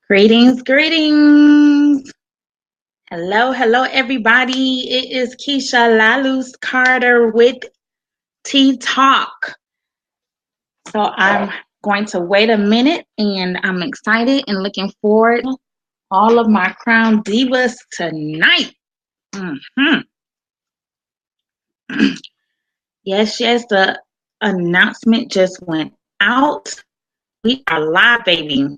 Greetings, greetings. Hello, everybody. It is Keisha Laluz Carter with Tea Talk. So I'm going to wait a minute, and I'm excited and looking forward to all of my crown divas tonight. Mhm. Yes, the announcement just went out. We are live, baby.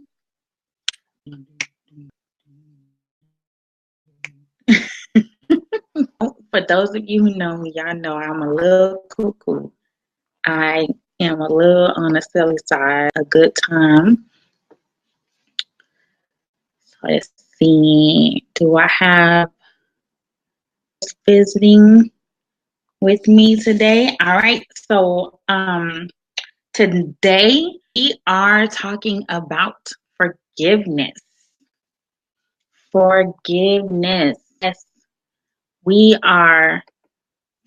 For those of you who know me, y'all know I'm a little cuckoo. I am a little on the silly side, a good time. So let's see. Do I have visiting with me today? All right. So today we are talking about forgiveness. Forgiveness. Yes, we are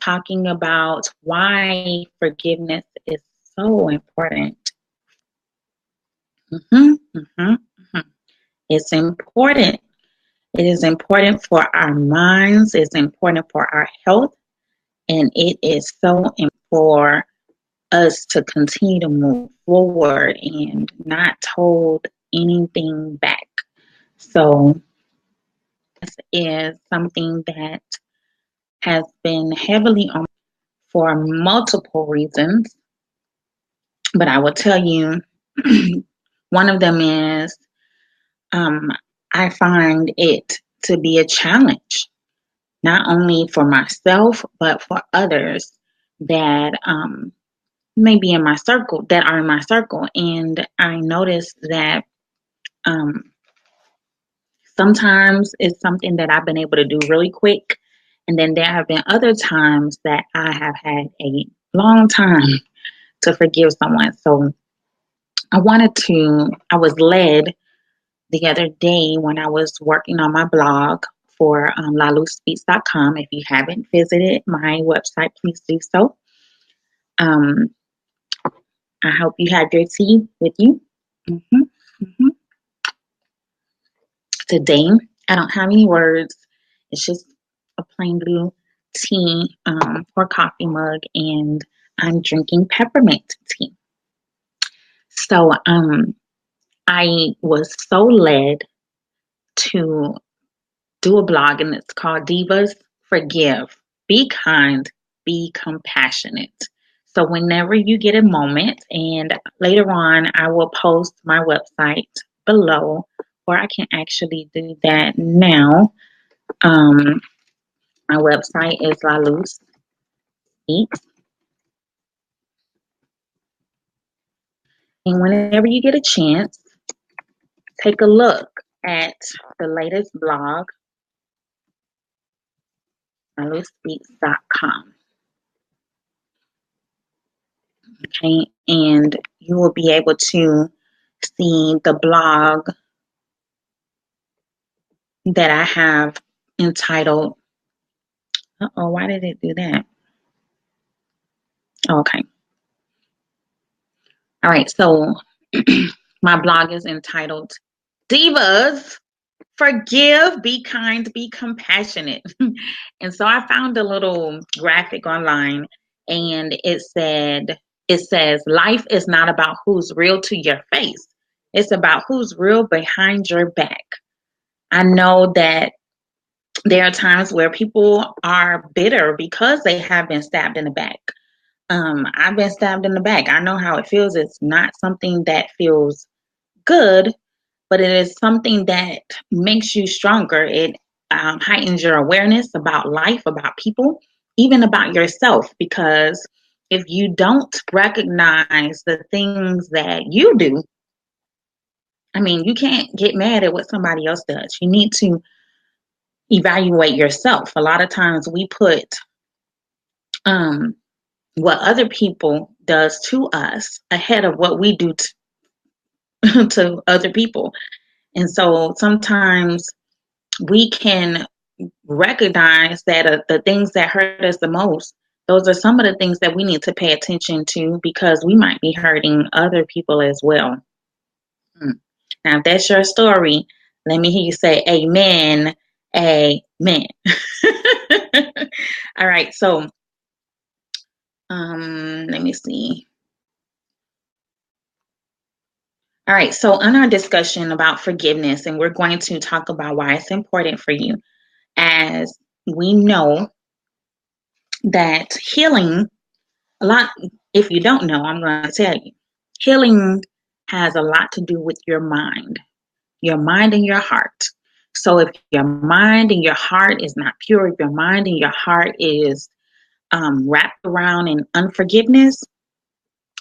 talking about why forgiveness is so important. Mhm, mhm, mhm. It's important. It is important for our minds, it's important for our health, and it is so important for us to continue to move forward and not hold anything back. So, this is something that has been heavily on for multiple reasons, but I will tell you one of them is um, I find it to be a challenge not only for myself, but for others that may be in my circle, that are in my circle. And I noticed that um, sometimes it's something that I've been able to do really quick. And then there have been other times that I have had a long time to forgive someone. So I was led the other day when I was working on my blog for laluspeaks.com. If you haven't visited my website, please do so. Um, I hope you have your tea with you. hmm hmm Today, I don't have any words. It's just a plain blue tea or coffee mug, and I'm drinking peppermint tea. So I was so led to do a blog, and it's called Divas Forgive. Be kind, be compassionate. So whenever you get a moment, and later on I will post my website below, or I can actually do that now. Um, my website is La Luz Speaks. And whenever you get a chance, take a look at the latest blog, laluspeaks.com. Okay, and you will be able to see the blog that I have entitled, why did it do that? Okay. All right. So my blog is entitled Divas Forgive, Be Kind, Be Compassionate. And so I found a little graphic online, and it says, life is not about who's real to your face. It's about who's real behind your back. I know that there are times where people are bitter because they have been stabbed in the back. I've been stabbed in the back. I know how it feels. It's not something that feels good, but it is something that makes you stronger. It heightens your awareness about life, about people, even about yourself. Because if you don't recognize the things that you do, I mean, you can't get mad at what somebody else does. You need to evaluate yourself. A lot of times we put um, what other people does to us ahead of what we do to other people. And so sometimes we can recognize that the things that hurt us the most, those are some of the things that we need to pay attention to because we might be hurting other people as well. Now, if that's your story, let me hear you say amen, amen. All right, so let me see. All right, so on our discussion about forgiveness, and we're going to talk about why it's important for you, as we know that healing, a lot, if you don't know, I'm going to tell you, healing has a lot to do with your mind and your heart. So if your mind and your heart is not pure, if your mind and your heart is wrapped around in unforgiveness,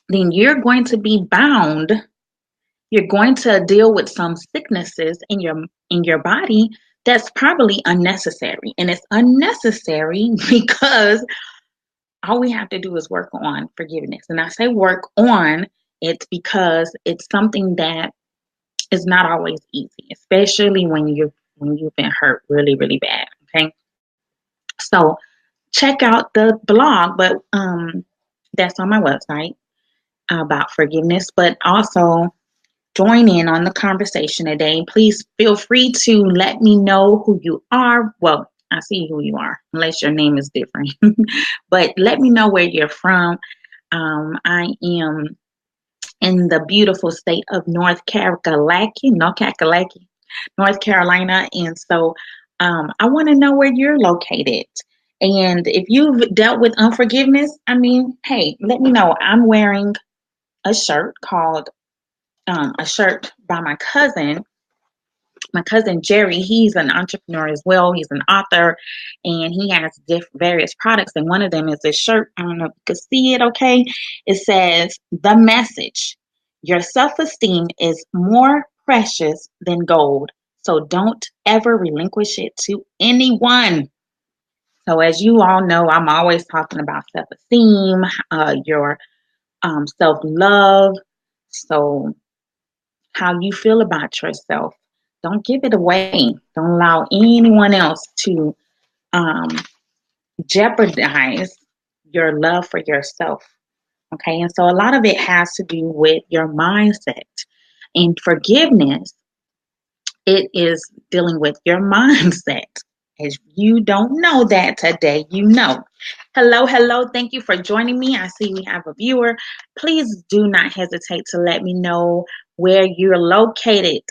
then you're going to be bound. You're going to deal with some sicknesses in your body that's probably unnecessary. And it's unnecessary because all we have to do is work on forgiveness. And I say work on it because it's something that is not always easy, especially when you've been hurt really, really bad. Okay. So check out the blog, but that's on my website about forgiveness, but also join in on the conversation today. Please feel free to let me know who you are. Well, I see who you are, unless your name is different. But let me know where you're from. I am in the beautiful state of North Carolina, and so I want to know where you're located. And if you've dealt with unforgiveness, I mean, hey, let me know. I'm wearing a shirt called a shirt by my cousin. My cousin Jerry, he's an entrepreneur as well. He's an author, and he has various products. And one of them is this shirt. I don't know if you can see it. Okay, it says the message: your self-esteem is more precious than gold, so don't ever relinquish it to anyone. So, as you all know, I'm always talking about self-esteem, your self-love. So, how you feel about yourself. Don't give it away. Don't allow anyone else to um, jeopardize your love for yourself. Okay. And so a lot of it has to do with your mindset. And forgiveness, it is dealing with your mindset. If you don't know that today, you know. Hello, hello. Thank you for joining me. I see we have a viewer. Please do not hesitate to let me know where you're located.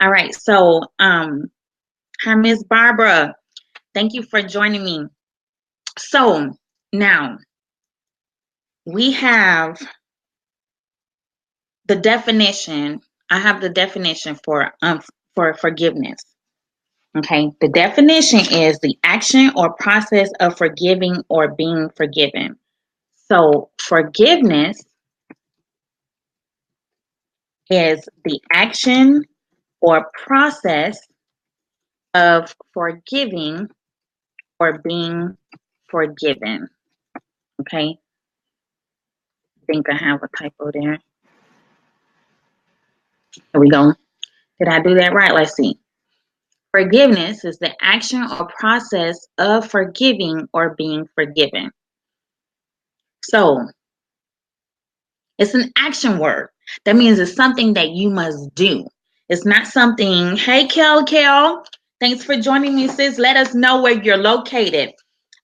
All right. So, hi, Miss Barbara. Thank you for joining me. So now we have the definition. I have the definition for forgiveness. Okay. The definition is the action or process of forgiving or being forgiven. So forgiveness is the action or process of forgiving or being forgiven. Okay. I think I have a typo there. Here we go. Did I do that right? Let's see. Forgiveness is the action or process of forgiving or being forgiven. So it's an action word. That means it's something that you must do. It's not something, hey, Kel, thanks for joining me, sis. Let us know where you're located.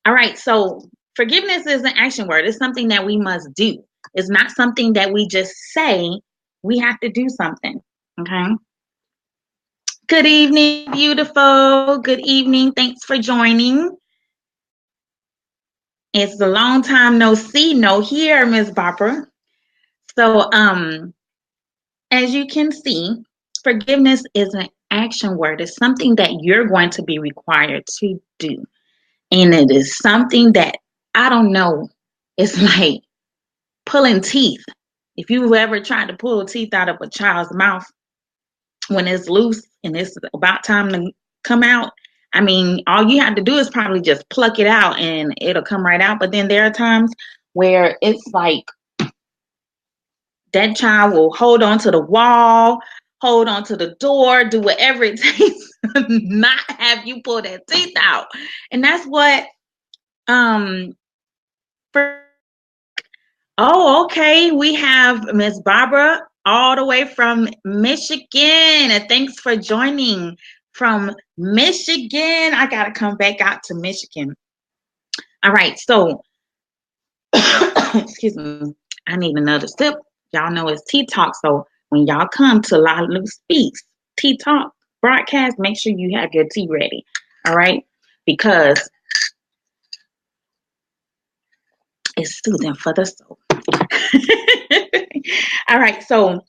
All right, so forgiveness is an action word. It's something that we must do. It's not something that we just say. We have to do something, okay? Good evening, beautiful. Good evening. Thanks for joining. It's a long time no see, no hear, Miss Barbara. So, as you can see, forgiveness is an action word. It's something that you're going to be required to do. And it is something that, I don't know, it's like pulling teeth. If you've ever tried to pull teeth out of a child's mouth when it's loose and it's about time to come out, I mean, all you have to do is probably just pluck it out and it'll come right out. But then there are times where it's like that child will hold on to the wall, hold on to the door, do whatever it takes to not have you pull that teeth out. And that's what for oh, okay. We have Miss Barbara all the way from Michigan. And thanks for joining from Michigan. I got to come back out to Michigan. All right. So, excuse me. I need another sip. Y'all know it's Tea Talk. So when y'all come to Lala Speaks Tea Talk broadcast, make sure you have your tea ready. All right. Because it's soothing for the soul. All right. So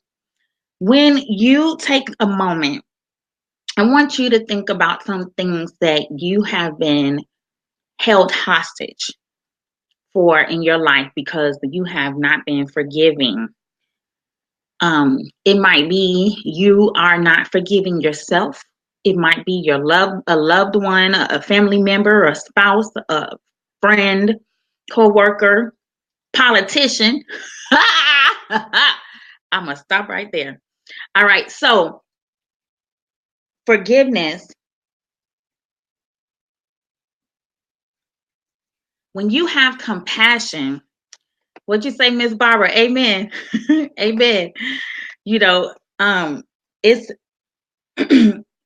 when you take a moment, I want you to think about some things that you have been held hostage for in your life because you have not been forgiving. It might be you are not forgiving yourself. It might be a loved one, a family member, a spouse, a friend, co-worker, politician. I'm going to stop right there. All right. So forgiveness. When you have compassion, what'd you say, Miss Barbara? Amen. Amen. You know, it's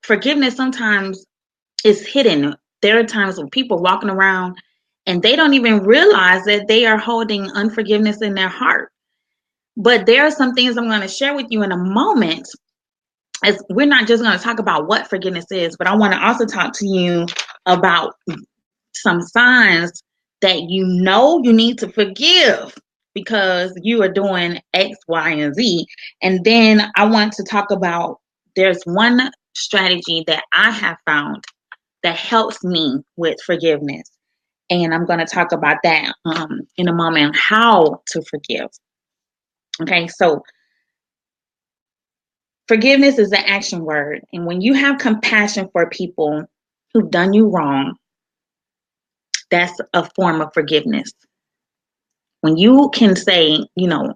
forgiveness sometimes is hidden. There are times when people walking around and they don't even realize that they are holding unforgiveness in their heart. But there are some things I'm going to share with you in a moment. As we're not just going to talk about what forgiveness is, but I want to also talk to you about some signs that you know you need to forgive because you are doing X, Y, and Z. And then I want to talk about there's one strategy that I have found that helps me with forgiveness. And I'm going to talk about that in a moment, how to forgive. Okay, so forgiveness is an action word. And when you have compassion for people who've done you wrong, that's a form of forgiveness. When you can say, you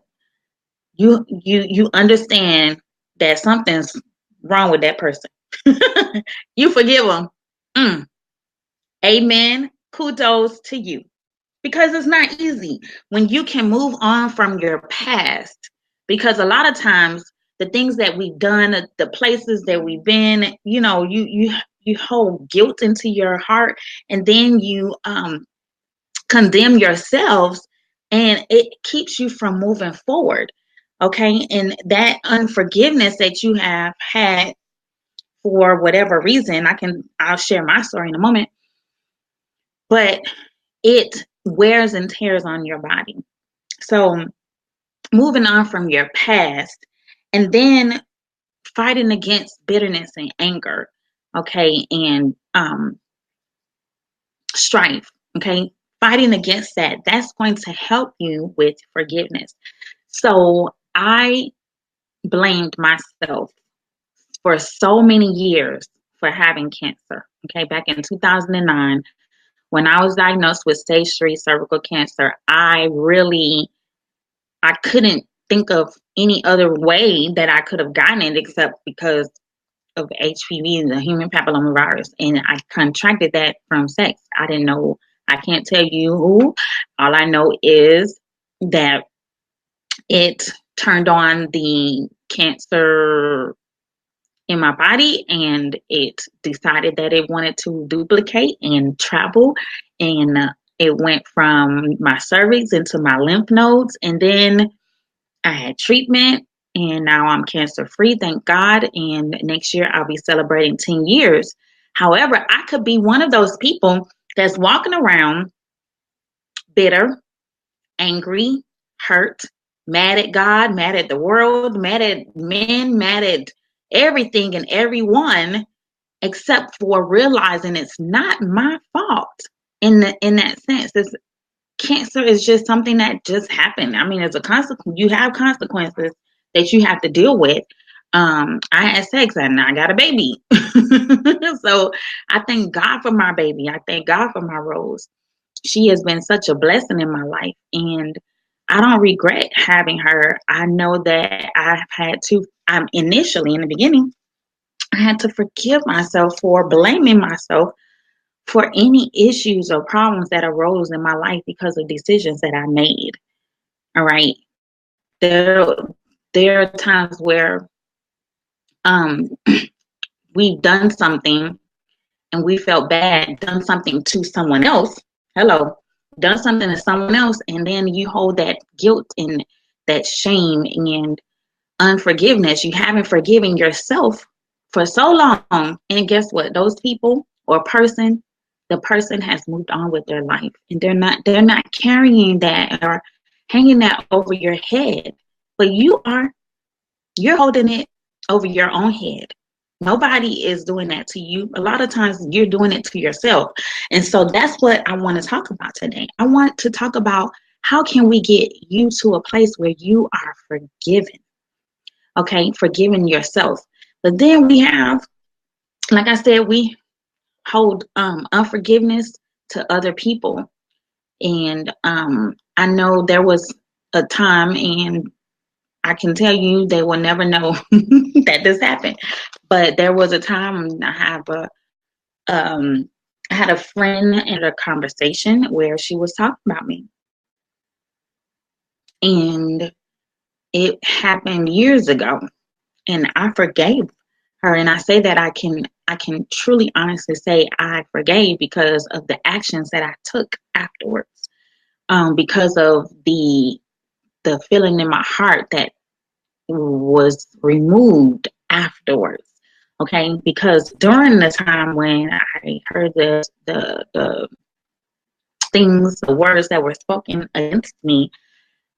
understand that something's wrong with that person, you forgive them. Amen. Kudos to you. Because it's not easy when you can move on from your past. Because a lot of times the things that we've done, the places that we've been, you hold guilt into your heart, and then you condemn yourselves, and it keeps you from moving forward. Okay. And that unforgiveness that you have had for whatever reason, I'll share my story in a moment, but it wears and tears on your body. So moving on from your past and then fighting against bitterness and anger, okay, and strife, okay, fighting against that's going to help you with forgiveness. So I blamed myself for so many years for having cancer. Okay, back in 2009, when I was diagnosed with stage 3 cervical cancer, I couldn't think of any other way that I could have gotten it except because of HPV, the human papillomavirus, and I contracted that from sex. I didn't know. I can't tell you who. All I know is that it turned on the cancer in my body, and it decided that it wanted to duplicate and travel, and it went from my cervix into my lymph nodes, and then I had treatment, and now I'm cancer free, thank God. And next year I'll be celebrating 10 years. However, I could be one of those people that's walking around bitter, angry, hurt, mad at God, mad at the world, mad at men, mad at everything and everyone, except for realizing it's not my fault in that sense. Cancer is just something that just happened. I mean, as a consequence, you have consequences that you have to deal with. I had sex and I got a baby. So I thank God for my baby. I thank God for my Rose. She has been such a blessing in my life, and I don't regret having her. I know that I've had to, initially in the beginning, I had to forgive myself for blaming myself for any issues or problems that arose in my life because of decisions that I made. All right. There there are times where um, we've done something and we felt bad, done something to someone else. Hello, done something to someone else, and then you hold that guilt and that shame and unforgiveness. You haven't forgiven yourself for so long, and guess what? Those people or person, the person has moved on with their life, and they're not carrying that or hanging that over your head, but you're holding it over your own head. Nobody is doing that to you. A lot of times you're doing it to yourself. And so that's what I want to talk about today. I want to talk about how can we get you to a place where you are forgiven. Okay, forgiving yourself. But then we have, like I said, we hold unforgiveness to other people. And I know there was a time, and I can tell you they will never know that this happened. But there was a time um, I had a friend in a conversation where she was talking about me, and it happened years ago, and I forgave her. And I say that I can truly, honestly say I forgave because of the actions that I took afterwards, because of the feeling in my heart that was removed afterwards. Okay, because during the time when I heard the things, the words that were spoken against me,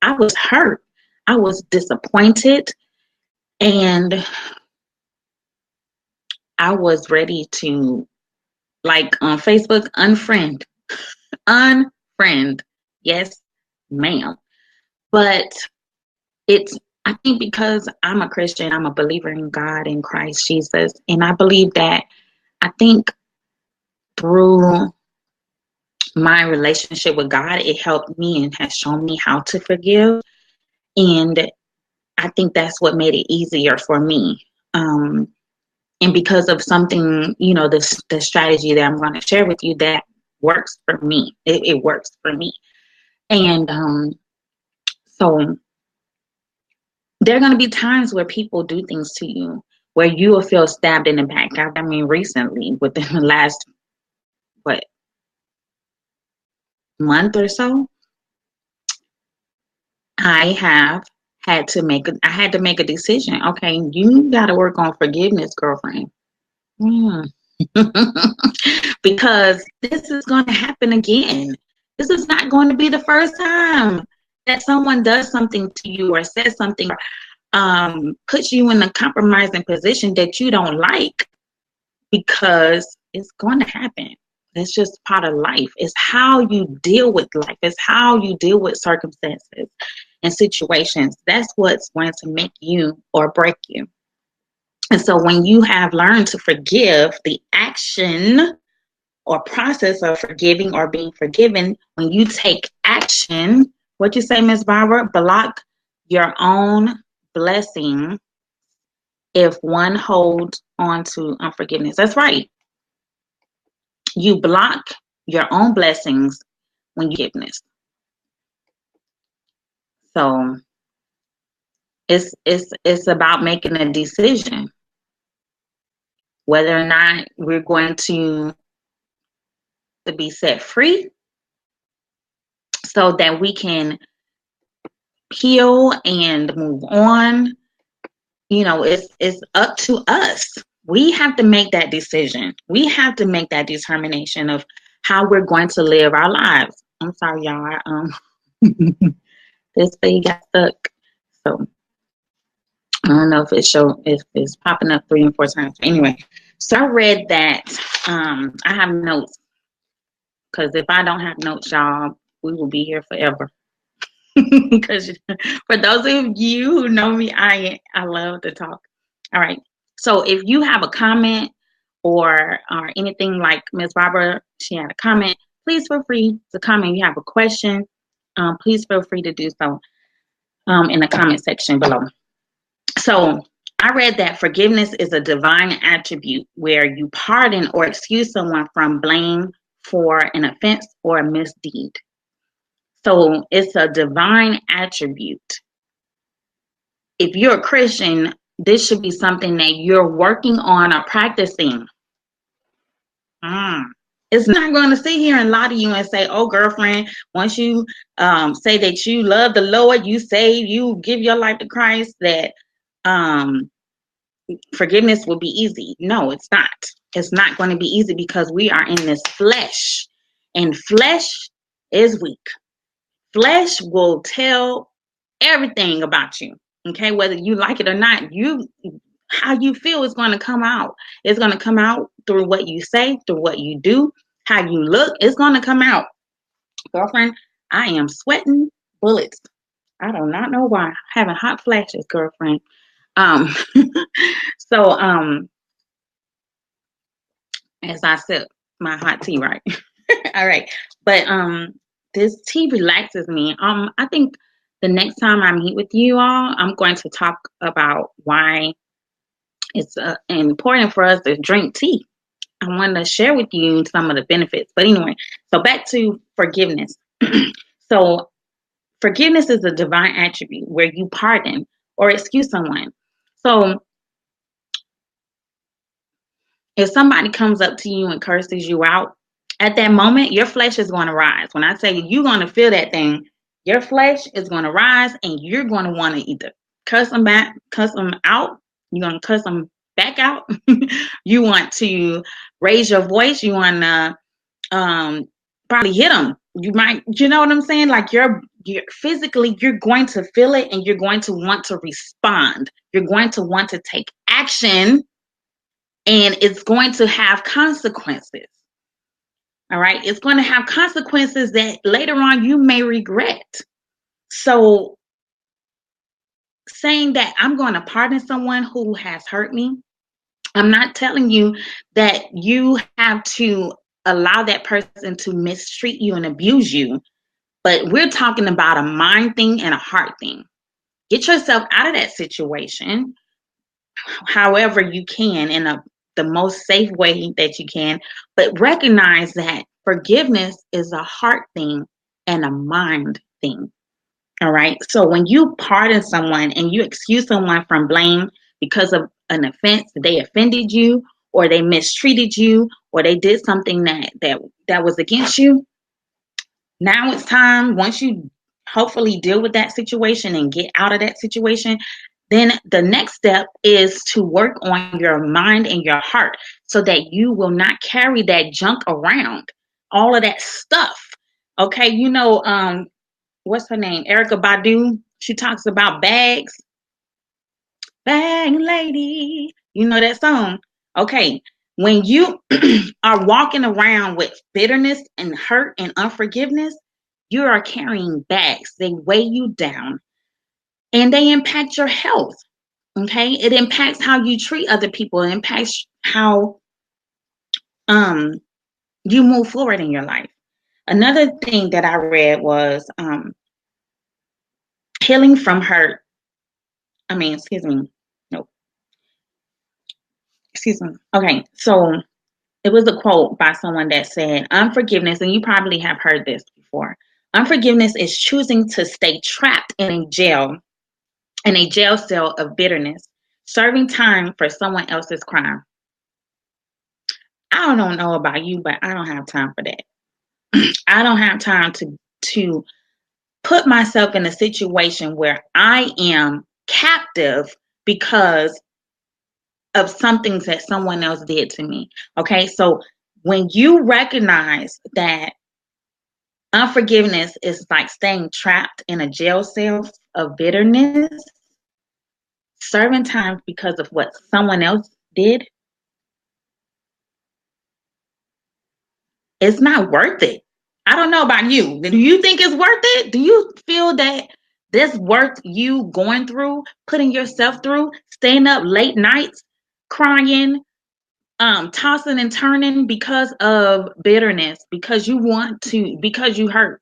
I was hurt. I was disappointed, and I was ready to, like on Facebook, unfriend, unfriend. Yes, ma'am. But it's, I think because I'm a Christian, I'm a believer in God, in Christ Jesus, and I believe that, I think through my relationship with God, it helped me and has shown me how to forgive. And I think that's what made it easier for me. And because of something, the strategy that I'm going to share with you that works for me, it works for me. And so there are going to be times where people do things to you where you will feel stabbed in the back. I mean, recently, within the last, what, month or so, I had to make a decision. Okay, you got to work on forgiveness, girlfriend. Mm. Because this is going to happen again. This is not going to be the first time that someone does something to you or says something, puts you in a compromising position that you don't like, because it's going to happen. It's just part of life. It's how you deal with life. It's how you deal with circumstances and situations. That's what's going to make you or break you. And so when you have learned to forgive, the action or process of forgiving or being forgiven, when you take action, what you say, Miss Barbara, block your own blessing if one holds on to unforgiveness. That's right. You block your own blessings when you forgiveness. So it's about making a decision whether or not we're going to be set free so that we can heal and move on. It's up to us. We have to make that decision. We have to make that determination of how we're going to live our lives. I'm sorry, y'all. This thing got stuck. So I don't know if it's popping up 3 and 4 times. Anyway, so I read that. I have notes, because if I don't have notes, y'all, we will be here forever. Because for those of you who know me, I love to talk. All right. So if you have a comment or anything, like Miss Barbara, she had a comment, please feel free to comment. If you have a question, please feel free to do so in the comment section below. So I read that forgiveness is a divine attribute where you pardon or excuse someone from blame for an offense or a misdeed. So it's a divine attribute. if you're a Christian, this should be something that you're working on or practicing. It's not going to sit here and lie to you and say, oh, girlfriend, once you say that you love the Lord, you save, you give your life to Christ, that forgiveness will be easy. No, it's not. It's not going to be easy because we are in this flesh, and flesh is weak. Flesh will tell everything about you. Okay, whether you like it or not, how you feel is going to come out. It's going to come out through what you say, through what you do, how you look. It's going to come out. Girlfriend, I am sweating bullets. I do not know why. Having hot flashes, girlfriend. Um, so as I sip my hot tea, right? All right. But this tea relaxes me. I think the next time I meet with you all, I'm going to talk about why it's important for us to drink tea. I want to share with you some of the benefits. But anyway, so back to forgiveness. So forgiveness is a divine attribute where you pardon or excuse someone. So if somebody comes up to you and curses you out, at that moment, your flesh is going to rise. When I say you're going to feel that thing, your flesh is going to rise and you're going to want to either curse them back, cuss them out. You're going to cuss them back out. You want to raise your voice. You want to probably hit them. You might, you know what I'm saying? Like you're physically, you're going to feel it and you're going to want to respond. You're going to want to take action, and it's going to have consequences. All right. It's going to have consequences that later on you may regret. So saying that I'm going to pardon someone who has hurt me, I'm not telling you that you have to allow that person to mistreat you and abuse you, but we're talking about a mind thing and a heart thing. Get yourself out of that situation however you can in the most safe way that you can, but recognize that forgiveness is a heart thing and a mind thing. All right. So when you pardon someone and you excuse someone from blame because of an offense, they offended you or they mistreated you or they did something that was against you. Now it's time, once you hopefully deal with that situation and get out of that situation, then the next step is to work on your mind and your heart so that you will not carry that junk around, all of that stuff. Okay, what's her name? Erykah Badu. She talks about bags. Bag lady. You know that song? Okay. When you are walking around with bitterness and hurt and unforgiveness, you are carrying bags. They weigh you down and they impact your health. Okay. It impacts how you treat other people. It impacts how you move forward in your life. Another thing that I read was healing from hurt. Excuse me. No, excuse me. Okay. So it was a quote by someone that said, unforgiveness, and you probably have heard this before. Unforgiveness is choosing to stay trapped in a jail cell of bitterness, serving time for someone else's crime. I don't know about you, but I don't have time for that. I don't have time to put myself in a situation where I am captive because of something that someone else did to me. Okay, so when you recognize that unforgiveness is like staying trapped in a jail cell of bitterness, serving time because of what someone else did, it's not worth it. I don't know about you. Do you think it's worth it? Do you feel that this worth you going through, putting yourself through, staying up late nights, crying, tossing and turning because of bitterness, because you hurt,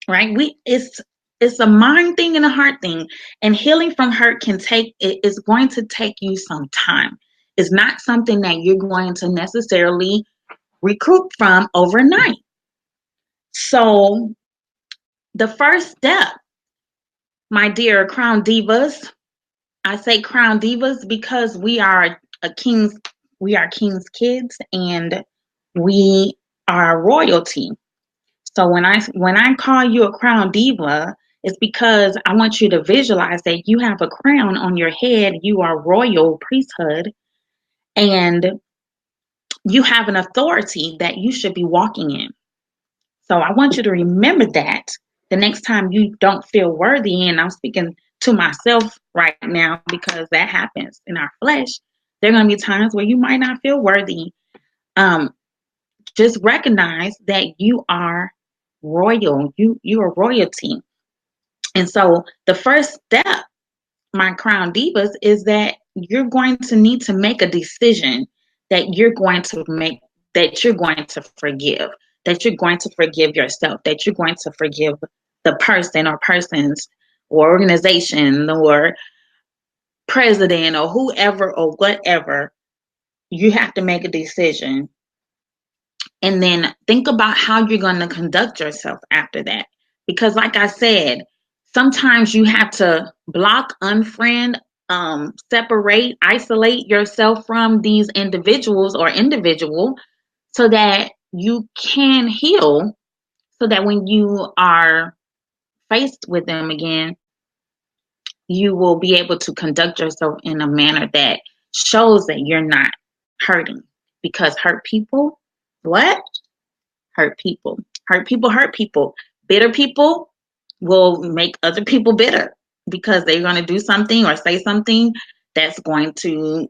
right? It's a mind thing and a heart thing, and healing from hurt is going to take you some time. It's not something that you're going to necessarily recruit from overnight. So the first step, my dear Crown Divas, I say crown divas because we are king's kids, and we are royalty. So when I call you a crown diva, it's because I want you to visualize that you have a crown on your head, you are royal priesthood, and you have an authority that you should be walking in. So I want you to remember that the next time you don't feel worthy, and I'm speaking to myself right now because that happens in our flesh. There are going to be times where you might not feel worthy. Um, just recognize that you are royal. You are royalty. And so the first step, my crown divas, is that you're going to need to make a decision that you're going to make, that you're going to forgive, that you're going to forgive yourself, that you're going to forgive the person or persons or organization or president or whoever or whatever. You have to make a decision, and then think about how you're going to conduct yourself after that. Because like I said, sometimes you have to block, unfriend, separate, isolate yourself from these individuals or individual so that you can heal, so that when you are faced with them again, you will be able to conduct yourself in a manner that shows that you're not hurting. Because hurt people, what? Hurt people. Hurt people hurt people. Bitter people will make other people bitter because they're going to do something or say something that's going to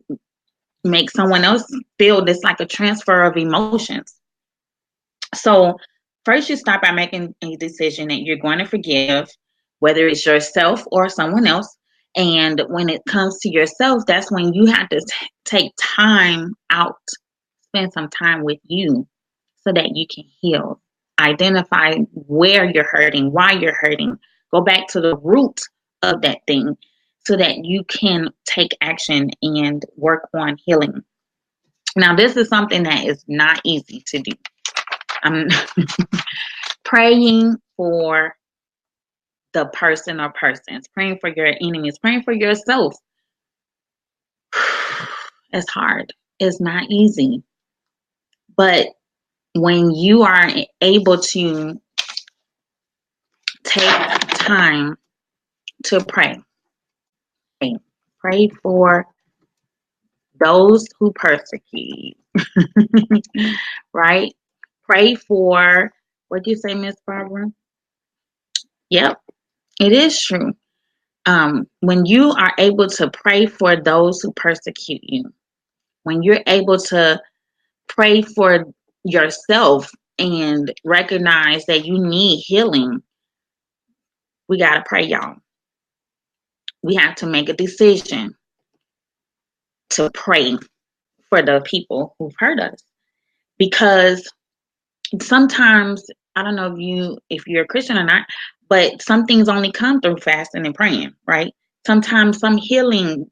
make someone else feel this, like a transfer of emotions. So, first, you start by making a decision that you're going to forgive, whether it's yourself or someone else. And when it comes to yourself, that's when you have to take time out, spend some time with you so that you can heal. Identify where you're hurting, why you're hurting. Go back to the root of that thing so that you can take action and work on healing. Now, this is something that is not easy to do. I'm praying for the person or persons, praying for your enemies, praying for yourself. It's hard. It's not easy. But when you are able to take time to pray, pray for those who persecute you, right? Pray for, what do you say, Miss Barbara? Yep, it is true. When you are able to pray for those who persecute you, when you're able to pray for yourself and recognize that you need healing, we got to pray, y'all. We have to make a decision to pray for the people who've hurt us. Because sometimes, I don't know if you're a Christian or not, but some things only come through fasting and praying, right? Sometimes healing,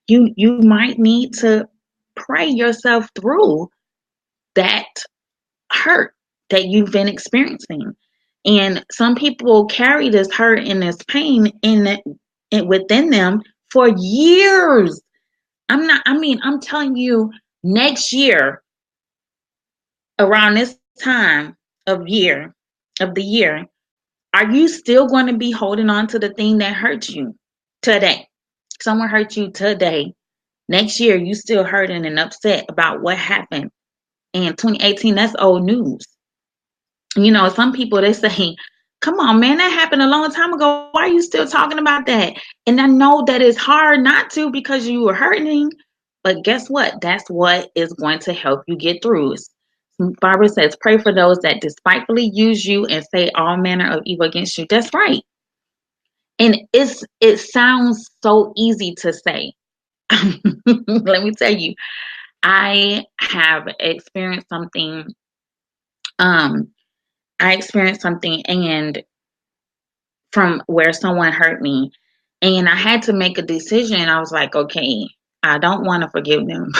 you might need to pray yourself through that hurt that you've been experiencing. And some people carry this hurt and this pain within them for years. I'm telling you, next year, around this time of the year, are you still going to be holding on to the thing that hurt you today? Someone hurt you today. Next year, you still hurting and upset about what happened in 2018. That's old news. Some people, they say, come on, man, that happened a long time ago. Why are you still talking about that? And I know that it's hard not to because you were hurting. But guess what? That's what is going to help you get through. Barbara says, pray for those that despitefully use you and say all manner of evil against you. That's right. And it sounds so easy to say. Let me tell you, I have experienced something. And from where someone hurt me, and I had to make a decision. I was like, okay, I don't want to forgive them.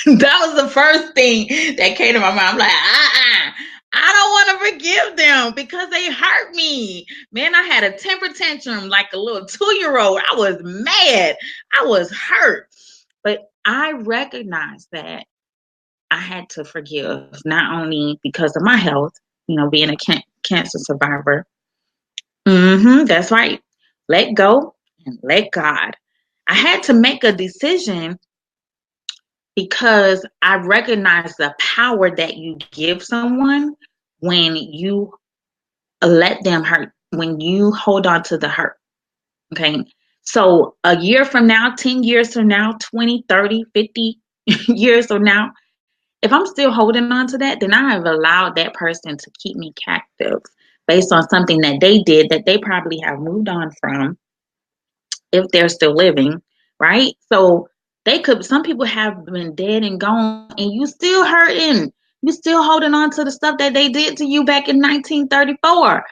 That was the first thing that came to my mind. I'm like, I don't want to forgive them because they hurt me. Man, I had a temper tantrum like a little 2-year-old. I was mad. I was hurt. But I recognized that I had to forgive, not only because of my health, being a cancer survivor. That's right. Let go and let God. I had to make a decision because I recognize the power that you give someone when you let them hurt, when you hold on to the hurt. Okay. So a year from now, 10 years from now, 20, 30, 50 years from now, if I'm still holding on to that, then I have allowed that person to keep me captive based on something that they did that they probably have moved on from if they're still living, right? So some people have been dead and gone, and you still hurting. You still holding on to the stuff that they did to you back in 1934.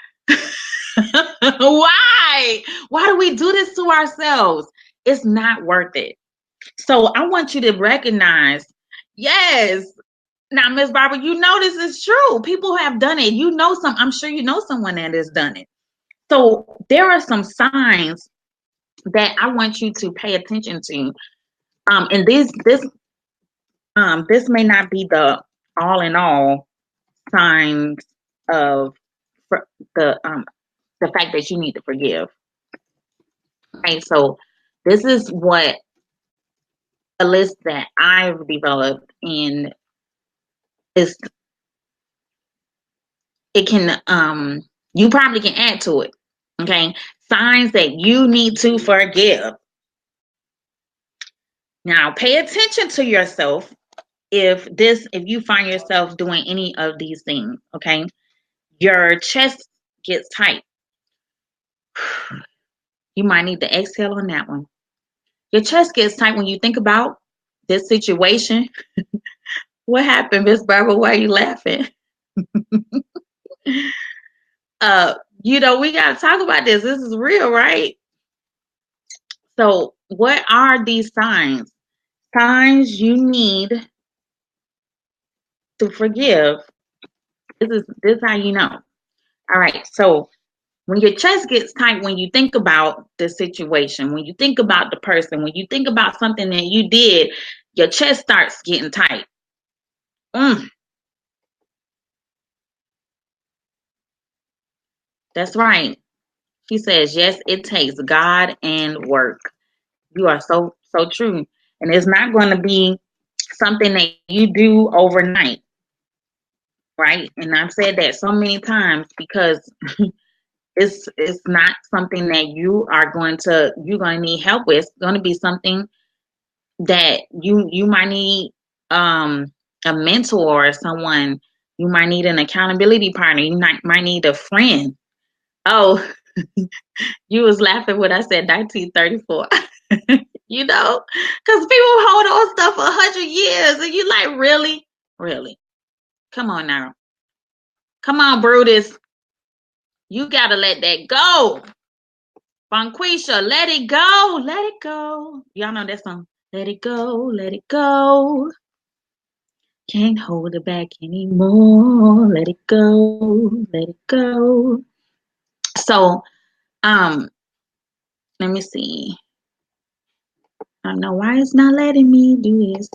Why? Why do we do this to ourselves? It's not worth it. So I want you to recognize, yes. Now, Miss Barbara, this is true. People have done it. I'm sure you know someone that has done it. So there are some signs that I want you to pay attention to. And this may not be the all in all signs of the fact that you need to forgive. Okay, so this is what a list that I've developed, and is it can you probably can add to it. Okay, signs that you need to forgive. Now, pay attention to yourself if you find yourself doing any of these things. Okay, your chest gets tight. You might need to exhale on that one. Your chest gets tight when you think about this situation. What happened, Miss Barbara? Why are you laughing? We got to talk about this. This is real, right? So, what are these signs? Signs you need to forgive. This is how you know. All right. So, when your chest gets tight, when you think about the situation, when you think about the person, when you think about something that you did, your chest starts getting tight. That's right. She says, yes, it takes God and work. You are so true. And it's not going to be something that you do overnight. Right. And I've said that so many times because it's not something that you're going to need help with. It's going to be something that you might need a mentor or someone. You might need an accountability partner. You might need a friend. Oh, you was laughing when I said 1934. Because people hold on stuff for 100 years, and you like, really? Come on now. Come on, Brutus. You gotta let that go. Bonquisha, let it go. Let it go. Y'all know that song. Let it go. Let it go. Can't hold it back anymore. Let it go. Let it go. So, let me see. I don't know why it's not letting me do this.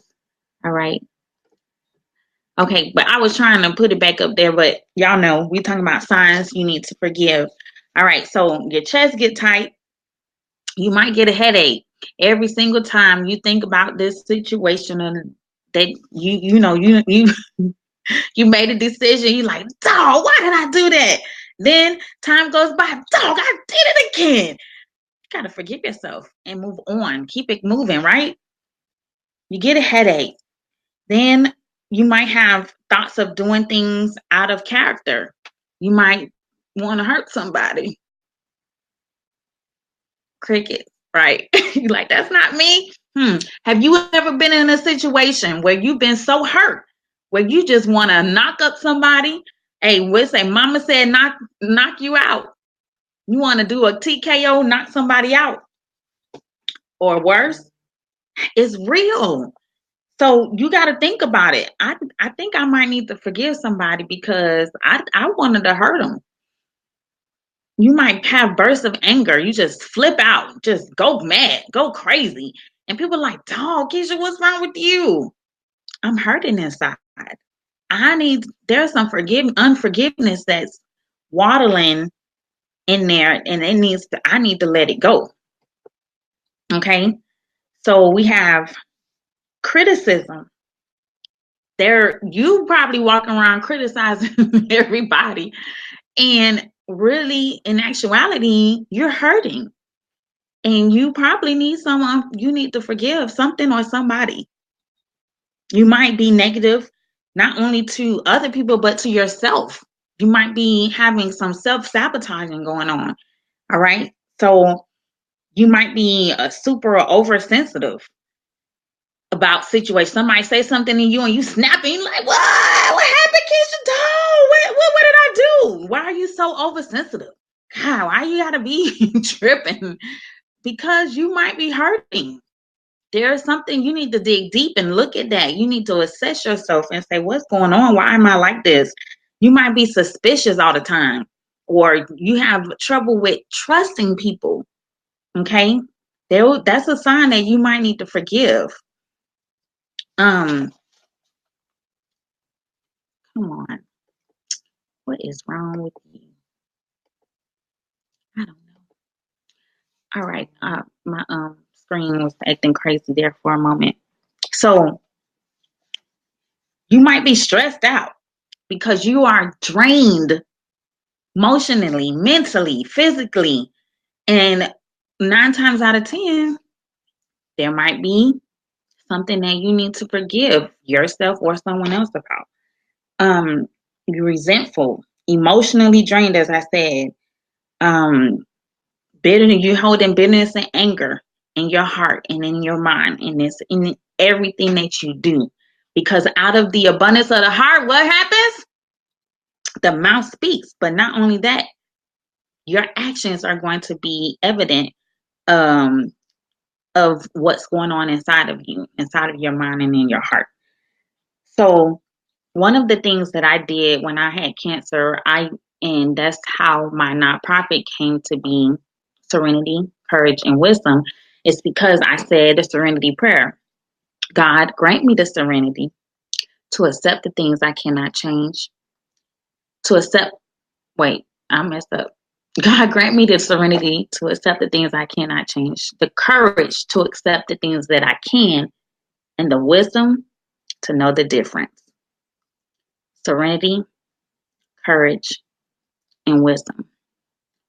All right. Okay, but I was trying to put it back up there, but y'all know we talking about signs you need to forgive. All right, so your chest get tight. You might get a headache every single time you think about this situation, and that you you made a decision. You like, dog, why did I do that? Then time goes by, dog, I did it again. You gotta forgive yourself and move on. Keep it moving, right? You get a headache. Then you might have thoughts of doing things out of character. You might want to hurt somebody. Crickets, right? You're like, that's not me. Have you ever been in a situation where you've been so hurt, where you just want to knock up somebody? Hey, we say mama said knock you out. You want to do a TKO, knock somebody out. Or worse, it's real. So you got to think about it. I think I might need to forgive somebody because I wanted to hurt them. You might have bursts of anger. You just flip out, just go mad, go crazy. And people are like, dog, Keisha, what's wrong with you? I'm hurting inside. There's some unforgiveness that's waddling in there, and I need to let it go. Okay. So we have criticism. You probably walking around criticizing everybody. And really, in actuality, you're hurting. And you probably need someone, you need to forgive something or somebody. You might be negative, not only to other people, but to yourself. You might be having some self sabotaging going on. All right. So you might be a super oversensitive about situations. Somebody say something to you and you snapping like, what happened, Keisha? Dog? What did I do? Why are you so oversensitive? God, why you gotta be tripping? Because you might be hurting. There's something you need to dig deep and look at that. You need to assess yourself and say, what's going on? Why am I like this? You might be suspicious all the time, or you have trouble with trusting people. Okay. That's a sign that you might need to forgive. Um, Come on. What is wrong with you? I don't know. All right. My screen was acting crazy there for a moment. So you might be stressed out because you are drained emotionally, mentally, physically. And 9 times out of 10, there might be something that you need to forgive yourself or someone else about. You're resentful, emotionally drained, as I said. Um, you're holding bitterness and anger in your heart and in your mind, and it's in everything that you do. Because out of the abundance of the heart, what happens? The mouth speaks. But not only that, your actions are going to be evident um, of what's going on inside of you, inside of your mind and in your heart. So one of the things that I did when I had cancer, and that's how my nonprofit came to be, Serenity, Courage, and Wisdom, is because I said the serenity prayer. God, grant me the serenity to accept the things I cannot change, to accept, wait, I messed up. God, grant me the serenity to accept the things I cannot change, the courage to accept the things that I can, and the wisdom to know the difference. Serenity, courage, and wisdom.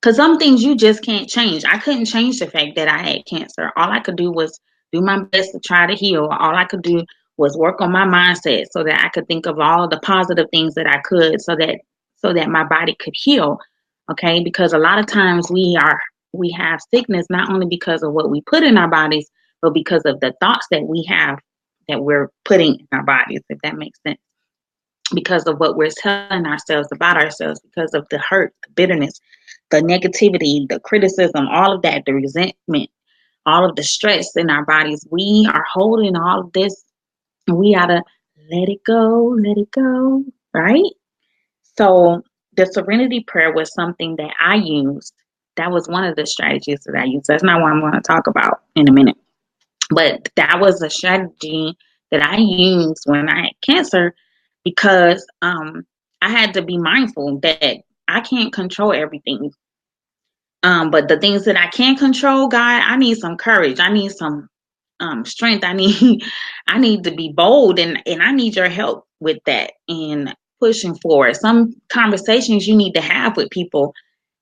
Because some things you just can't change. I couldn't change the fact that I had cancer. All I could do was do my best to try to heal. All I could do was work on my mindset so that I could think of all the positive things that I could so that my body could heal. Okay? Because a lot of times we have sickness not only because of what we put in our bodies, but because of the thoughts that we have that we're putting in our bodies, if that makes sense. Because of what we're telling ourselves about ourselves, because of the hurt, the bitterness, the negativity, the criticism, all of that, the resentment, all of the stress in our bodies. We are holding all of this and we gotta let it go, right? So the serenity prayer was something that I used. That was one of the strategies that I used. That's not what I'm going to talk about in a minute. But that was a strategy that I used when I had cancer because I had to be mindful that I can't control everything. But the things that I can control, God, I need some courage. I need some strength. I need to be bold, and I need your help with that and pushing forward. Some conversations you need to have with people,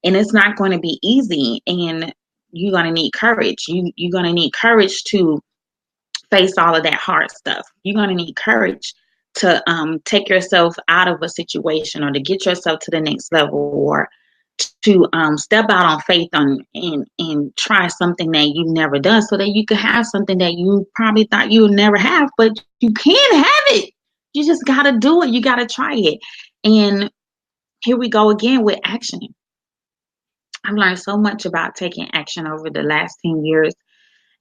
and it's not going to be easy. And you're going to need courage. You're going to need courage to face all of that hard stuff. You're going to need courage to take yourself out of a situation or to get yourself to the next level or to step out on faith and try something that you've never done so that you could have something that you probably thought you would never have, but you can have it. You just got to do it. You got to try it. And here we go again with action. I've learned so much about taking action over the last 10 years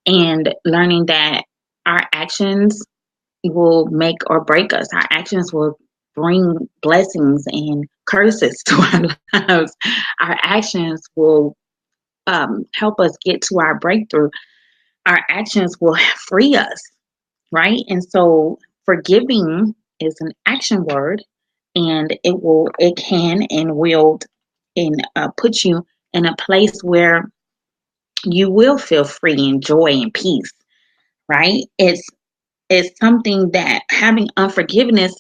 and learning that our actions will make or break us. Our actions will bring blessings and curses to our lives. Our actions will help us get to our breakthrough. Our actions will free us, right? And so forgiving is an action word, and it can and will and put you in a place where you will feel free and joy and peace, right? It's something that having unforgiveness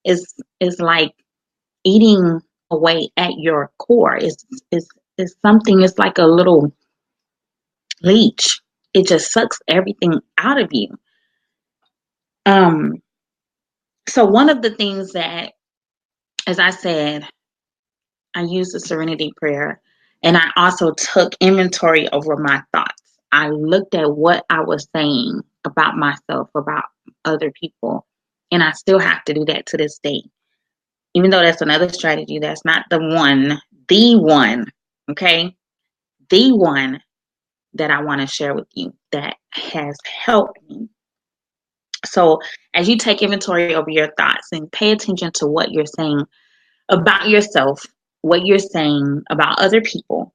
is like eating away at your core. It's something. It's like a little leech. It just sucks everything out of you. Um. So one of the things that, as I said, I used the serenity prayer, and I also took inventory over my thoughts. I looked at what I was saying about myself, about other people, and I still have to do that to this day. Even though that's another strategy, that's not the one, okay? The one that I want to share with you that has helped me. So, as you take inventory over your thoughts and pay attention to what you're saying about yourself, what you're saying about other people,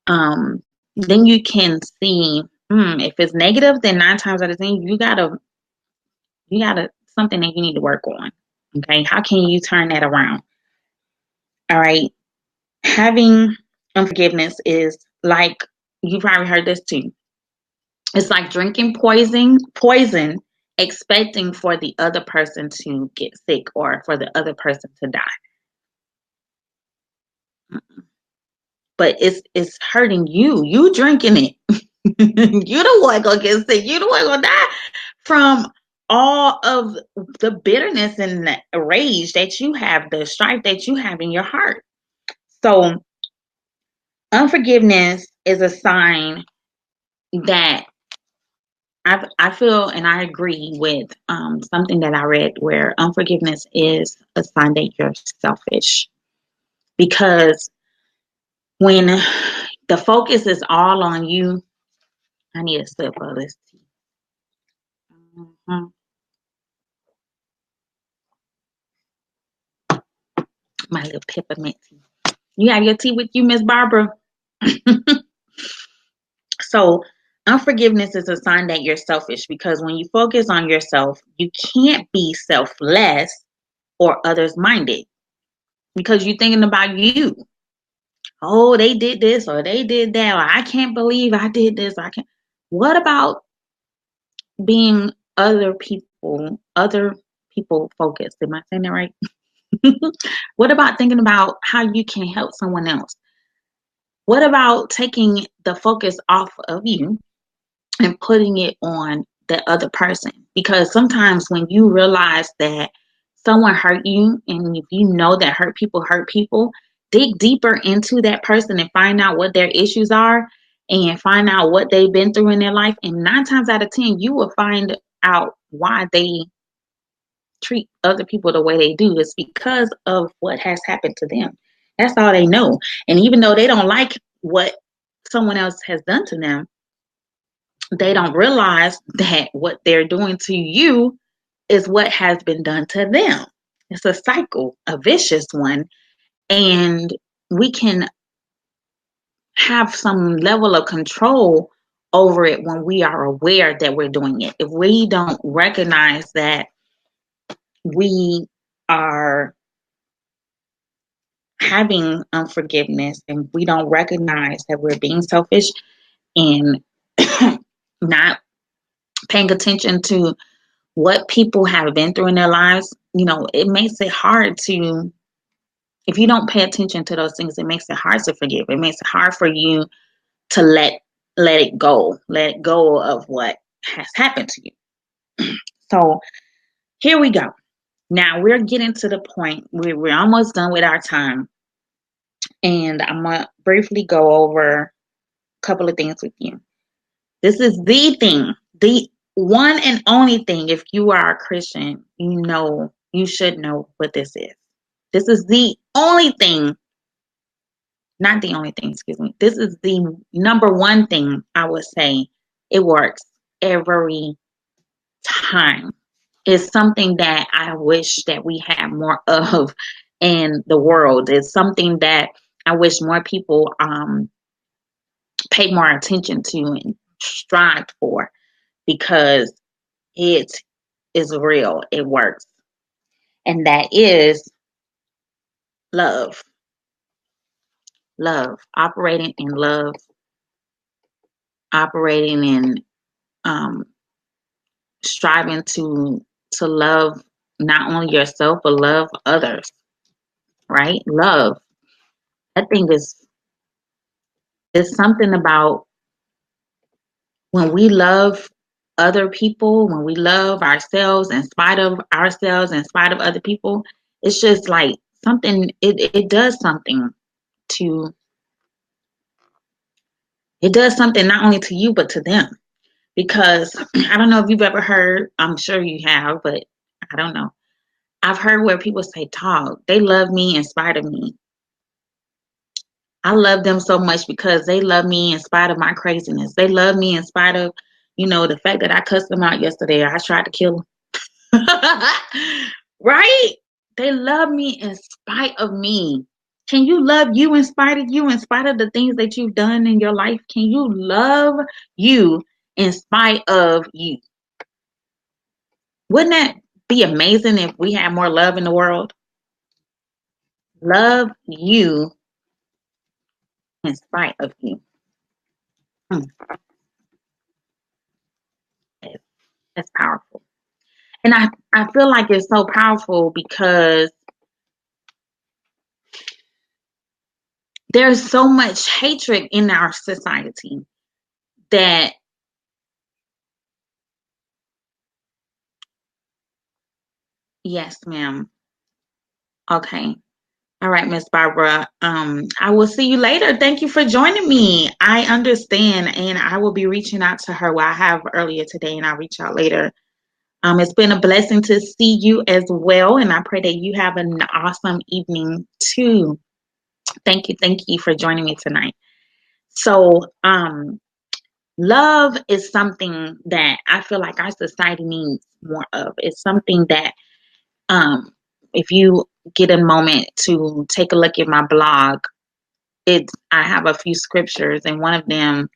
then you can see if it's negative, then 9 times out of 10, you gotta something that you need to work on. Okay, how can you turn that around? All right, having unforgiveness is like, you probably heard this too. It's like drinking poison, expecting for the other person to get sick or for the other person to die. But it's hurting you. You drinking it. You the one gonna get sick. You the one gonna die from all of the bitterness and the rage that you have, the strife that you have in your heart. So unforgiveness is a sign that I feel, and I agree with something that I read, where unforgiveness is a sign that you're selfish. Because when the focus is all on you, I need a sip of this tea. Mhm. My little peppermint tea. You have your tea with you, Miss Barbara? So, unforgiveness is a sign that you're selfish, because when you focus on yourself, you can't be selfless or others minded, because you're thinking about you. Oh, they did this or they did that, or I can't believe I did this. I can't. What about being other people focused? Am I saying that right? What about thinking about how you can help someone else? What about taking the focus off of you and putting it on the other person? Because sometimes when you realize that someone hurt you, and if you know that hurt people, dig deeper into that person and find out what their issues are and find out what they've been through in their life. And 9 times out of 10, you will find out why they treat other people the way they do. It's because of what has happened to them. That's all they know. And even though they don't like what someone else has done to them, they don't realize that what they're doing to you is what has been done to them. It's a cycle, a vicious one. And we can have some level of control over it when we are aware that we're doing it. If we don't recognize that we are having unforgiveness, and we don't recognize that we're being selfish and not paying attention to what people have been through in their lives, it makes it hard to, if you don't pay attention to those things, it makes it hard to forgive. It makes it hard for you to let it go of what has happened to you. So here we go. Now we're getting to the point where we're almost done with our time. And I'm going to briefly go over a couple of things with you. This is the thing, the one and only thing. If you are a Christian, you should know what this is. This is the only thing, not the only thing, excuse me. This is the number one thing I would say. It works every time. is something that I wish that we had more of in the world. It's something that I wish more people pay more attention to and strive for, because it is real. It works. And that is love. Love. Operating in love, operating in um, striving to love not only yourself but love others, right? Love. I think is something about when we love other people, when we love ourselves in spite of ourselves, in spite of other people, it's just like something, it does something to, it does something not only to you, but to them. Because I don't know if you've ever heard, I'm sure you have, but I don't know. I've heard where people say, "Dog, they love me in spite of me." I love them so much because they love me in spite of my craziness. They love me in spite of, the fact that I cussed them out yesterday. I tried to kill them. Right? They love me in spite of me. Can you love you in spite of you, in spite of the things that you've done in your life? Can you love you in spite of you? Wouldn't that be amazing if we had more love in the world? Love you in spite of you. Hmm, that's powerful. And I feel like it's so powerful because there's so much hatred in our society that, yes, ma'am. Okay. All right, Miss Barbara. I will see you later. Thank you for joining me. I understand, and I will be reaching out to her. Well, I have earlier today, and I'll reach out later. It's been a blessing to see you as well, and I pray that you have an awesome evening too. Thank you for joining me tonight. So, love is something that I feel like our society needs more of. It's something that, um, if you get a moment to take a look at my blog, I have a few scriptures, and one of them,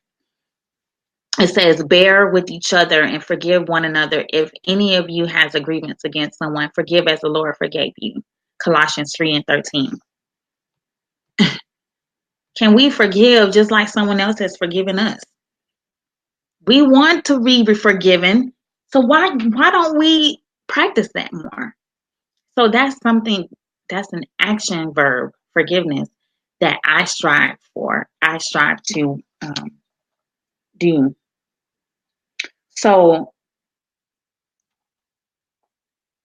it says, "Bear with each other and forgive one another. If any of you has a grievance against someone, forgive as the Lord forgave you." Colossians 3:13. Can we forgive just like someone else has forgiven us? We want to be forgiven, so why don't we practice that more? So that's something, that's an action verb, forgiveness, that I strive for. I strive to do. So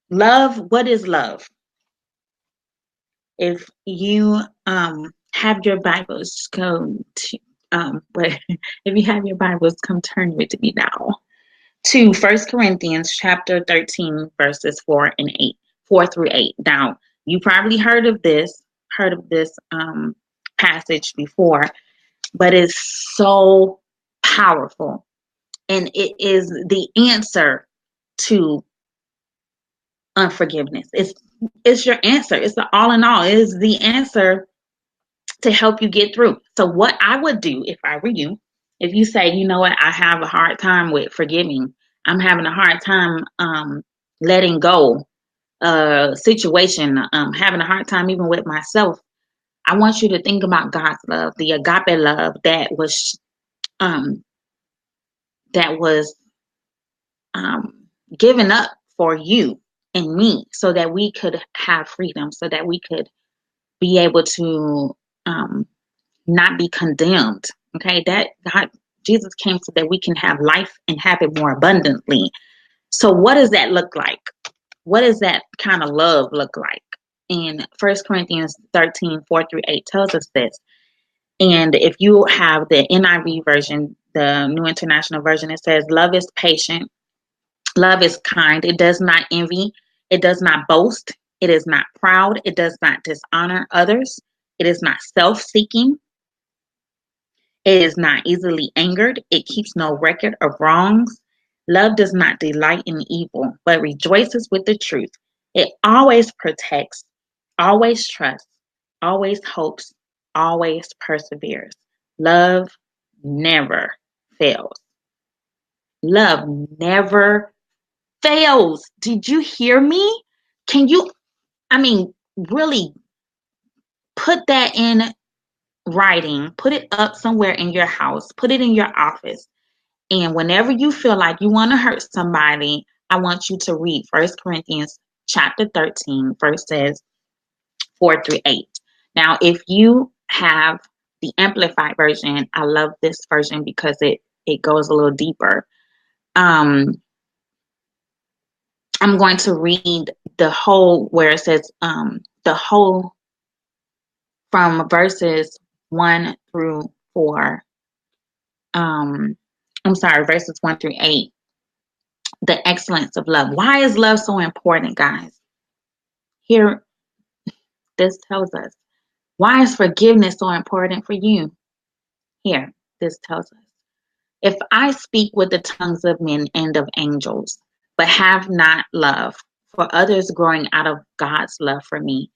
love, what is love? If you have your Bibles, but if you have your Bibles, come turn with me now to 1 Corinthians chapter 13, verses 4 through 8. Now, you probably heard of this passage before, but it's so powerful, and it is the answer to unforgiveness. It's your answer. It's the all in all. It is the answer to help you get through. So what I would do if I were you, if you say, you know what, I have a hard time with forgiving, I'm having a hard time letting go situation, having a hard time even with myself, I want you to think about God's love, the agape love um that was given up for you and me, so that we could have freedom, so that we could be able to not be condemned. Okay, that God, Jesus came so that we can have life and have it more abundantly. So what does that look like? What does that kind of love look like? In 1 Corinthians 13, 4 through 8 tells us this. And if you have the NIV version, the New International Version, it says, "Love is patient. Love is kind. It does not envy. It does not boast. It is not proud. It does not dishonor others. It is not self-seeking. It is not easily angered. It keeps no record of wrongs. Love does not delight in evil, but rejoices with the truth. It always protects, always trusts, always hopes, always perseveres. Love never fails. Love never fails. Did you hear me? Can you, really put that in writing, put it up somewhere in your house, put it in your office. And whenever you feel like you want to hurt somebody, I want you to read 1 Corinthians chapter 13, verses 4 through 8. Now, if you have the Amplified version, I love this version because it goes a little deeper. I'm going to read the whole where it says the whole from verses 1 through 4. Verses 1 through 8. The excellence of love. Why is love so important, guys? Here, this tells us. Why is forgiveness so important for you? Here, this tells us. If I speak with the tongues of men and of angels, but have not love for others growing out of God's love for me,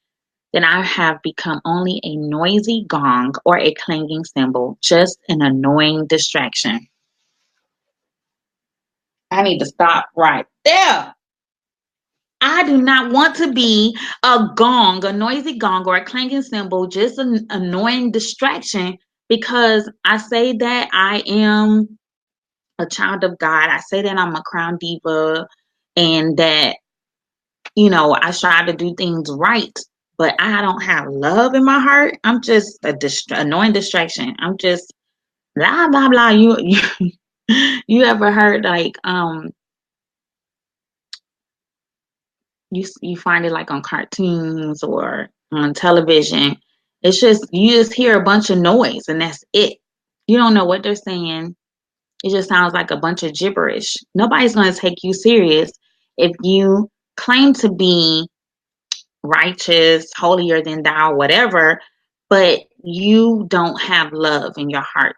then I have become only a noisy gong or a clanging cymbal, just an annoying distraction. I need to stop right there. I do not want to be a gong, a noisy gong, or a clanging cymbal, just an annoying distraction because I say that I am a child of God. I say that I'm a crown diva and that, I strive to do things right, but I don't have love in my heart. I'm just a annoying distraction. I'm just blah, blah, blah. You ever heard like, you find it like on cartoons or on television. It's just you just hear a bunch of noise and that's it. You don't know what they're saying. It just sounds like a bunch of gibberish. Nobody's going to take you serious if you claim to be righteous, holier than thou, whatever, but you don't have love in your heart.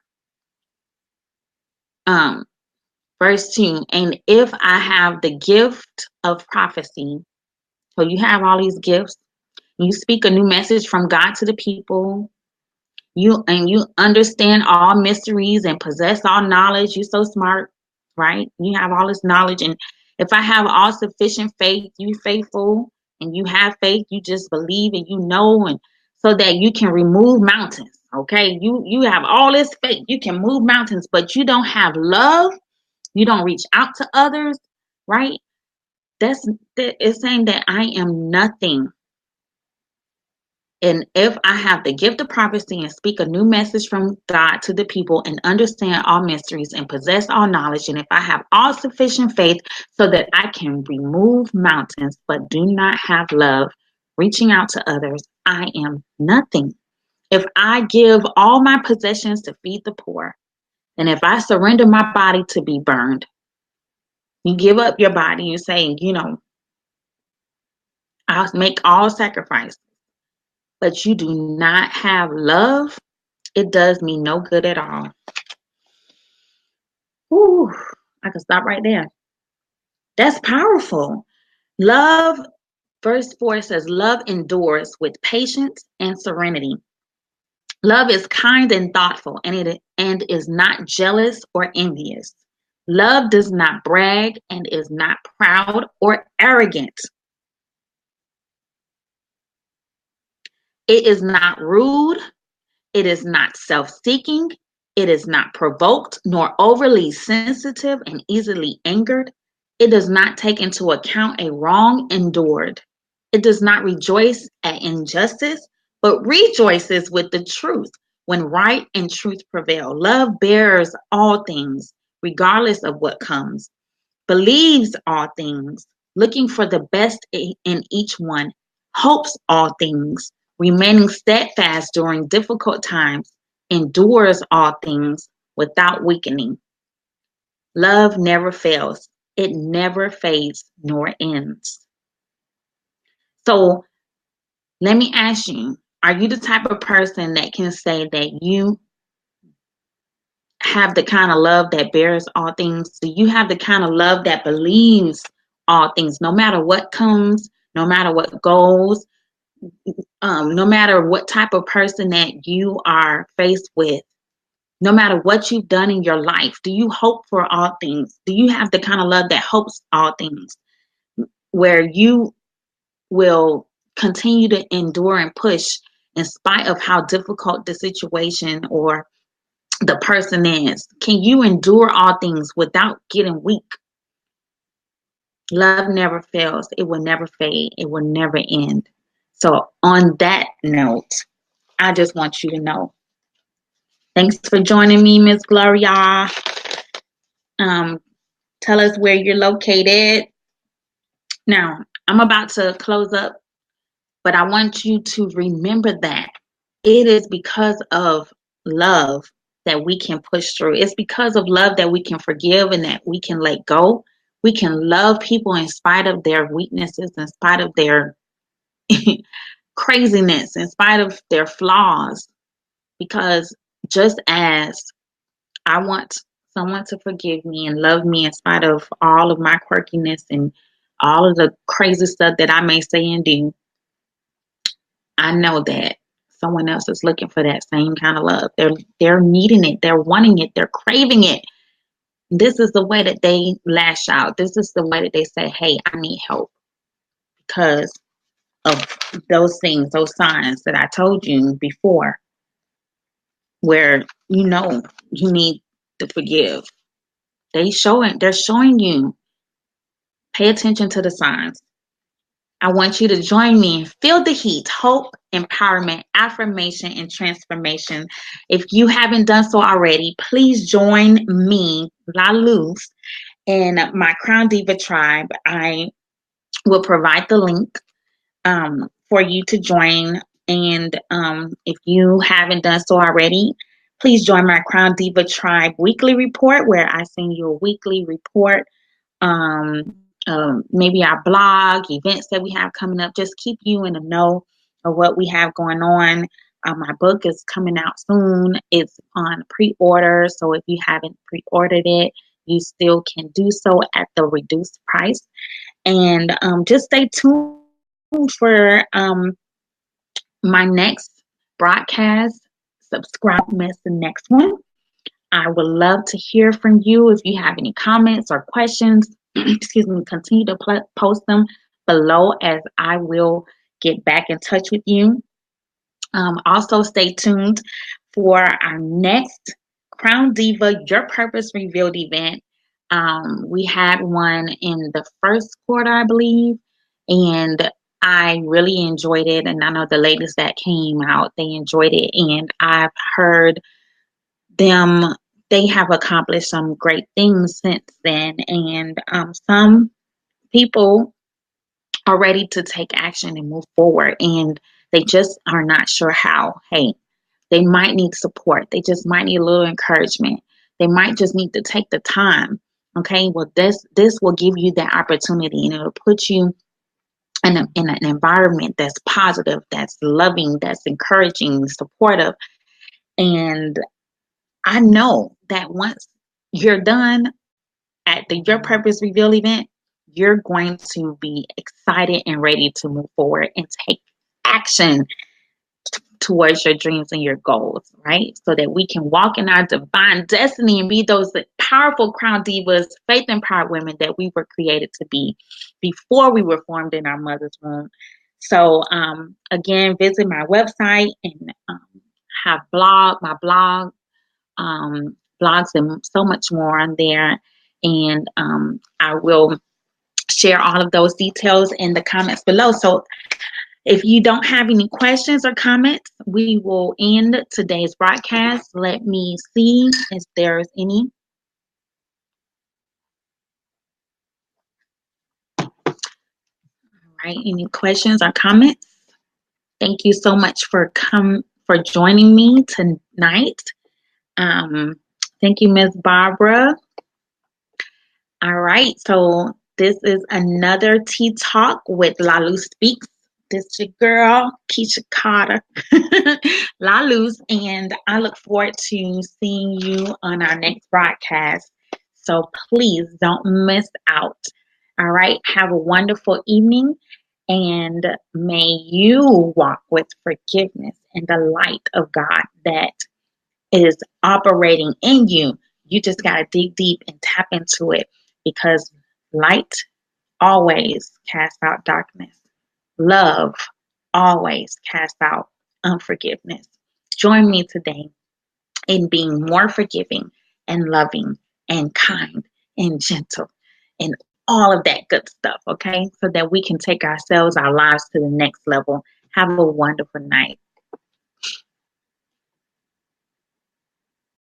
Verse 2, and if I have the gift of prophecy, so you have all these gifts, you speak a new message from God to the people. You understand all mysteries and possess all knowledge. You're so smart, right? You have all this knowledge. And if I have all sufficient faith, you faithful, and you have faith, you just believe and and so that you can remove mountains. Okay. You have all this faith. You can move mountains, but you don't have love. You don't reach out to others, right? It's saying that I am nothing. And if I have the gift of prophecy and speak a new message from God to the people and understand all mysteries and possess all knowledge, and if I have all sufficient faith so that I can remove mountains but do not have love, reaching out to others, I am nothing. If I give all my possessions to feed the poor, and if I surrender my body to be burned, you give up your body, you say, I'll make all sacrifice, but you do not have love, it does me no good at all. Ooh, I can stop right there. That's powerful. Love, verse 4 says, love endures with patience and serenity. Love is kind and thoughtful, and is not jealous or envious. Love does not brag and is not proud or arrogant. It is not rude. It is not self-seeking. It is not provoked nor overly sensitive and easily angered. It does not take into account a wrong endured. It does not rejoice at injustice, but rejoices with the truth when right and truth prevail. Love bears all things, regardless of what comes, believes all things, looking for the best in each one, hopes all things, remaining steadfast during difficult times, endures all things without weakening. Love never fails. It never fades nor ends. So let me ask you, are you the type of person that can say that you have the kind of love that bears all things? Do you have the kind of love that believes all things, no matter what comes, no matter what goes, no matter what type of person that you are faced with, no matter what you've done in your life? Do you hope for all things? Do you have the kind of love that hopes all things, where you will continue to endure and push in spite of how difficult the situation or the person is? Can you endure all things without getting weak? Love never fails. It will never fade. It will never end. So on that note, I just want you to know. Thanks for joining me, Miss Gloria. Um, Tell us where you're located. Now, I'm about to close up, but I want you to remember that it is because of love that we can push through. It's because of love that we can forgive and that we can let go. We can love people in spite of their weaknesses, in spite of their craziness, in spite of their flaws. Because just as I want someone to forgive me and love me in spite of all of my quirkiness and all of the crazy stuff that I may say and do, I know that someone else is looking for that same kind of love. They're needing it, they're wanting it, they're craving it. This is the way that they lash out. This is the way that they say, hey, I need help, because of those things, those signs that I told you before, where you know you need to forgive. They're showing you. Pay attention to the signs. I want you to join me and feel the heat, hope, empowerment, affirmation, and transformation. If you haven't done so already, please join me, La Luz, in my Crown Diva tribe. I will provide the link for you to join. And if you haven't done so already, please join my Crown Diva tribe weekly report, where I send you a weekly report. Maybe our blog, events that we have coming up, just keep you in the know of what we have going on. My book is coming out soon. It's on pre-order, so if you haven't pre-ordered it, you still can do so at the reduced price. And just stay tuned for my next broadcast. Subscribe, miss the next one. I would love to hear from you. If you have any comments or questions, excuse me, continue to post them below, as I will get back in touch with you. Also, stay tuned for our next Crown Diva Your Purpose Revealed event. We had one in the first quarter, I believe, and I really enjoyed it. And I know the ladies that came out, they enjoyed it. And I've heard them, they have accomplished some great things since then. And some people are ready to take action and move forward, and they just are not sure how. Hey, they might need support. They just might need a little encouragement. They might just need to take the time. Okay, well, this will give you that opportunity, and it'll put you in an environment that's positive, that's loving, that's encouraging, supportive. And I know that once you're done at the Your Purpose Reveal event, you're going to be excited and ready to move forward and take action towards your dreams and your goals, right? So that we can walk in our divine destiny and be those powerful crown divas, faith empowered women that we were created to be before we were formed in our mother's womb. So again, visit my website and have my blog, blogs, and so much more on there. And I will share all of those details in the comments below. So if you don't have any questions or comments, we will end today's broadcast. Let me see if there's any. All right, any questions or comments? Thank you so much for joining me tonight. Thank you, Miss Barbara. All right, so this is another Tea Talk with Lalu Speaks. This your girl, Keisha Carter, La Luz, and I look forward to seeing you on our next broadcast. So please don't miss out. All right. Have a wonderful evening, and may you walk with forgiveness and the light of God that is operating in you. You just got to dig deep and tap into it, because light always casts out darkness. Love always casts out unforgiveness. Join me today in being more forgiving and loving and kind and gentle and all of that good stuff, okay? So that we can take ourselves, our lives to the next level. Have a wonderful night.